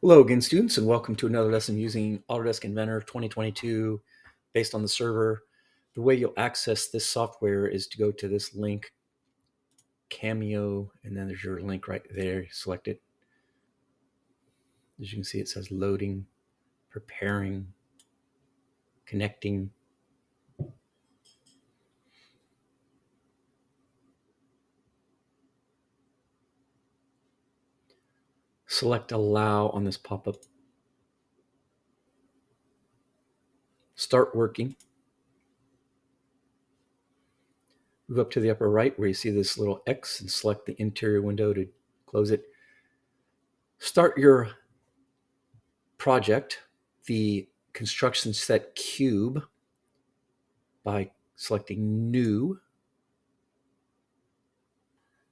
Hello again, students, and welcome to another lesson using Autodesk Inventor 2022 based on the server. The way you'll access this software is to go to this link, Cameo, and then there's your link right there. Select it. As you can see, it says loading, preparing, connecting. Select Allow on this pop-up. Start working. Move up to the upper right where you see this little X and select the interior window to close it. Start your project, the construction set cube, by selecting New,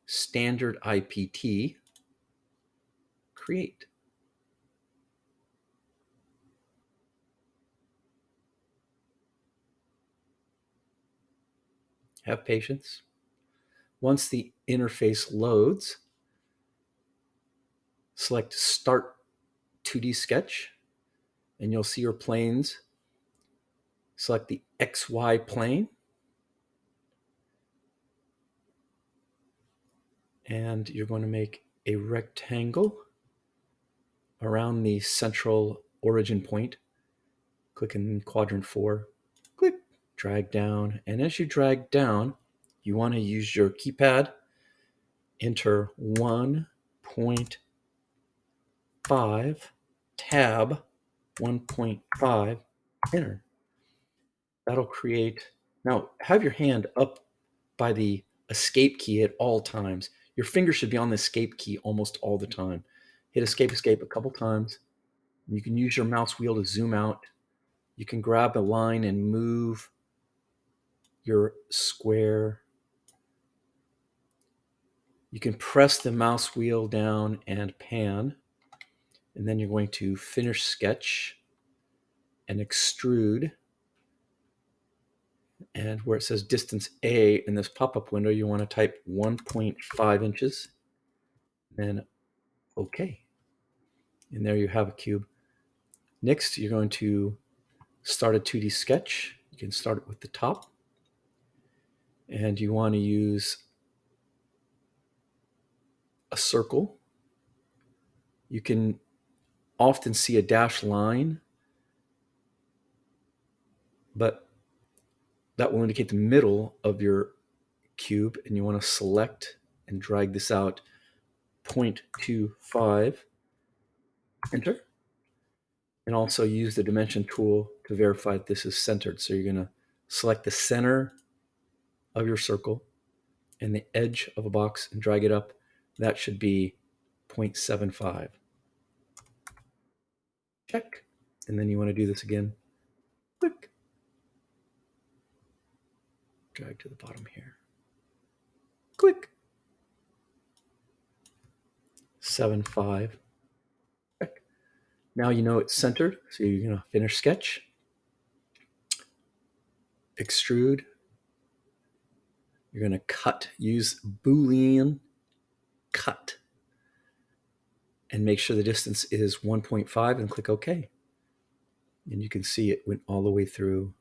Standard IPT, Create. Have patience. Once the interface loads, select Start 2D Sketch, and you'll see your planes. Select the XY plane, and you're going to make a rectangle around the central origin point. Click in quadrant 4, click, drag down, and as you drag down, you want to use your keypad, enter 1.5, tab 1.5, enter. That'll create, now have your hand up by the escape key at all times. Your finger should be on the escape key almost all the time. Hit escape a couple times. You can use your mouse wheel to zoom out. You can grab a line and move your square. You can press the mouse wheel down and pan, and then you're going to finish sketch and extrude. And where it says distance A in this pop-up window, you want to type 1.5 inches, then OK. And there you have a cube. Next, you're going to start a 2D sketch. You can start it with the top. And you want to use a circle. You can often see a dashed line, but that will indicate the middle of your cube, and you want to select and drag this out 0.25, enter, and also use the dimension tool to verify that this is centered. So you're going to select the center of your circle and the edge of a box and drag it up. That should be 0.75. Check. And then you want to do this again. Click. Drag to the bottom here. Click. 7.5. Check. Now you know it's centered, so you're going to finish sketch. Extrude. You're going to cut. Use Boolean cut. And make sure the distance is 1.5 and click OK. And you can see it went all the way through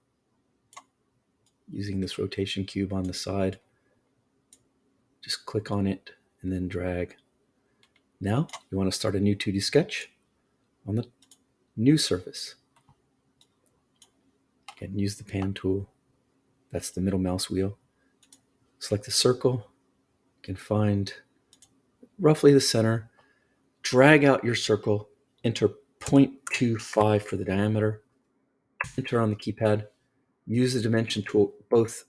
using this rotation cube on the side. Just click on it and then drag. Now you want to start a new 2D sketch on the new surface. Again, use the pan tool. That's the middle mouse wheel. Select the circle. You can find roughly the center. Drag out your circle. Enter 0.25 for the diameter. Enter on the keypad. Use the dimension tool both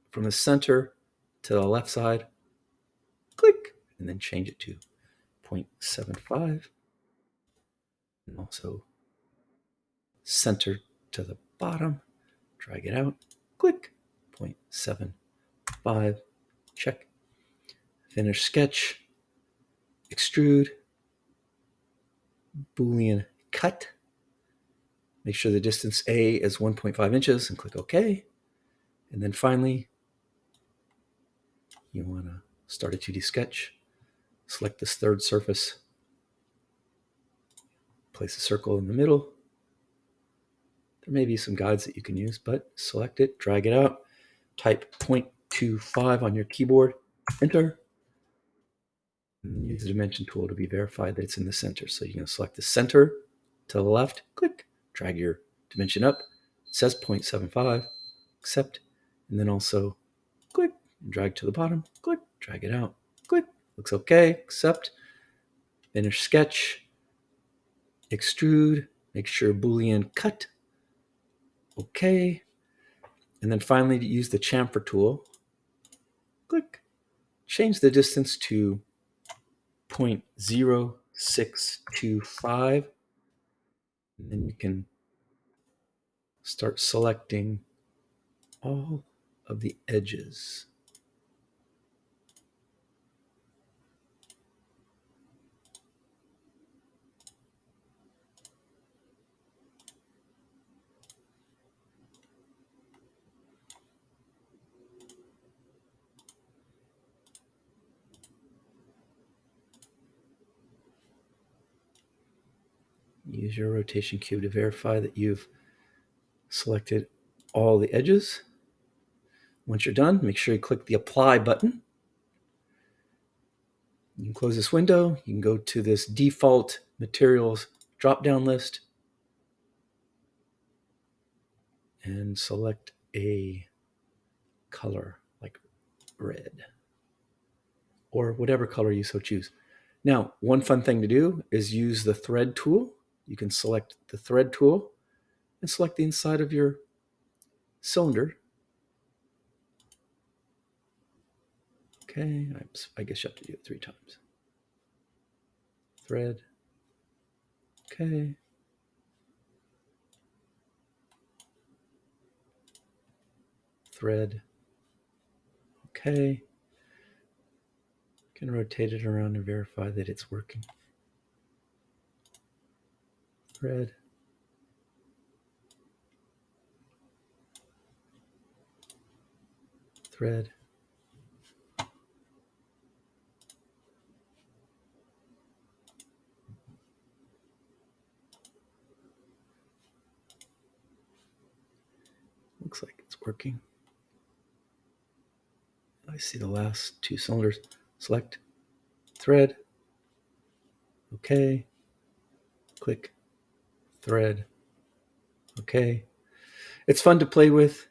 from the center to the left side. Click, and then change it to 0.75. And also center to the bottom. Drag it out. Click, 0.75. Check. Finish sketch. Extrude. Boolean cut. Make sure the distance A is 1.5 inches and click OK. And then finally, you want to start a 2D sketch. Select this third surface. Place a circle in the middle. There may be some guides that you can use, but select it, drag it out, type 0.25 on your keyboard, enter. Use the dimension tool to be verified that it's in the center. So you're going to select the center to the left, click, drag your dimension up. It says 0.75, accept, and then also click, and drag to the bottom, click, drag it out, click, looks okay, accept, finish sketch, extrude, make sure Boolean cut, okay, and then finally to use the chamfer tool, click, change the distance to 0.0625, and then you can start selecting all of the edges. Use your rotation cube to verify that you've selected all the edges. Once you're done, make sure you click the Apply button. You can close this window. You can go to this default materials drop-down list and select a color like red or whatever color you so choose. Now, one fun thing to do is use the thread tool. You can select the thread tool and select the inside of your cylinder. Okay, I guess you have to do it 3 times. Thread. Okay. Thread. Okay. You can rotate it around and verify that it's working. Thread. Thread. Looks like it's working. I see the last 2 cylinders. Select thread. Okay. Click thread. Okay. It's fun to play with.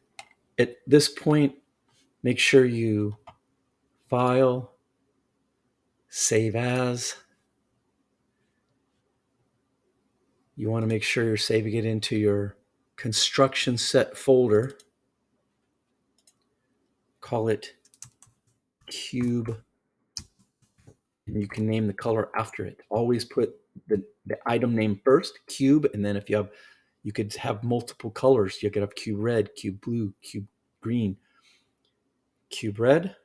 At this point, make sure you file, save as. You want to make sure you're saving it into your construction set folder. Call it cube, and you can name the color after it. Always put the item name first, cube, and then if you could have multiple colors. You could have cube red, cube blue, cube green, cube red.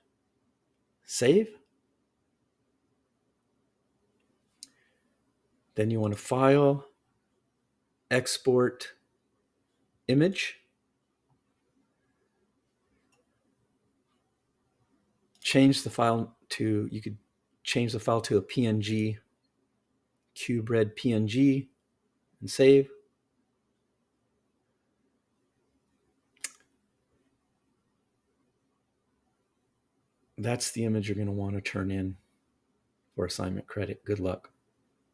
Save. Then you want to file, export image. Change the file to, you could change the file to a PNG, cube red PNG, and save. That's the image you're going to want to turn in for assignment credit. Good luck.